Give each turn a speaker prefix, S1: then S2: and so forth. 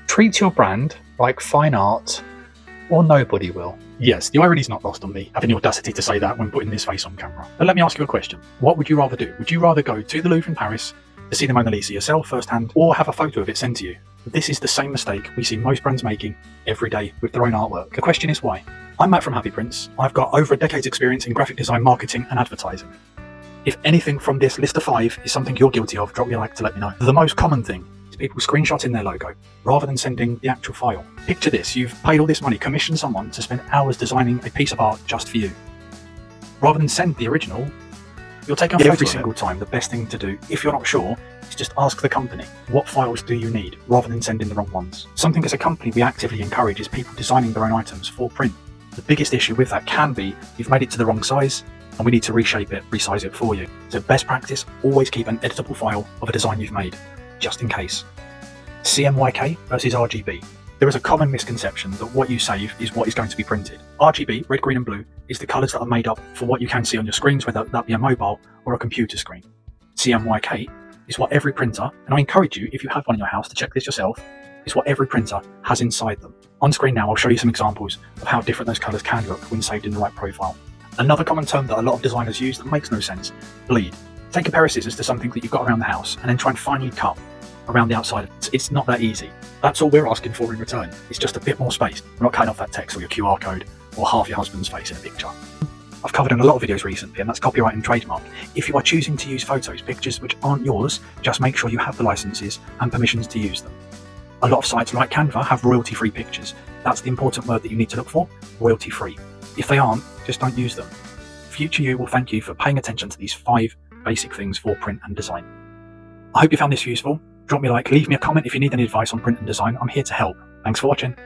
S1: Treat your brand like fine art or nobody will.
S2: Yes, the irony's not lost on me, having the audacity to say that when putting this face on camera. But let me ask you a question. What would you rather do? Would you rather go to the Louvre in Paris to see the Mona Lisa yourself firsthand, or have a photo of it sent to you? This is the same mistake we see most brands making every day with their own artwork. The question is why? I'm Matt from Happy Prints. I've got over a decade's experience in graphic design, marketing and advertising. If anything from this list of 5 is something you're guilty of, drop me a like to let me know. The most common thing is people screenshotting their logo rather than sending the actual file. Picture this, you've paid all this money, commissioned someone to spend hours designing a piece of art just for you. Rather than send the original, you'll take a photo every single time. The best thing to do, if you're not sure, is just ask the company, what files do you need, rather than sending the wrong ones. Something as a company we actively encourage is people designing their own items for print. The biggest issue with that can be you've made it to the wrong size and we need to reshape it, resize it for you. So best practice, always keep an editable file of a design you've made, just in case. CMYK versus RGB. There is a common misconception that what you save is what is going to be printed. RGB, red, green and blue, is the colours that are made up for what you can see on your screens, whether that be a mobile or a computer screen. CMYK is what every printer, and I encourage you, if you have one in your house, to check this yourself, is what every printer has inside them. On screen now, I'll show you some examples of how different those colours can look when saved in the right profile. Another common term that a lot of designers use that makes no sense, bleed. Take a pair of scissors to something that you've got around the house and then try and finely cut around the outside. It's not that easy. That's all we're asking for in return. It's just a bit more space. We're not cutting off that text or your QR code or half your husband's face in a picture. I've covered in a lot of videos recently, and that's copyright and trademark. If you are choosing to use photos, pictures which aren't yours, just make sure you have the licenses and permissions to use them. A lot of sites like Canva have royalty-free pictures. That's the important word that you need to look for, royalty-free. If they aren't, just don't use them. Future you will thank you for paying attention to these 5 basic things for print and design. I hope you found this useful. Drop me a like, leave me a comment if you need any advice on print and design. I'm here to help. Thanks for watching.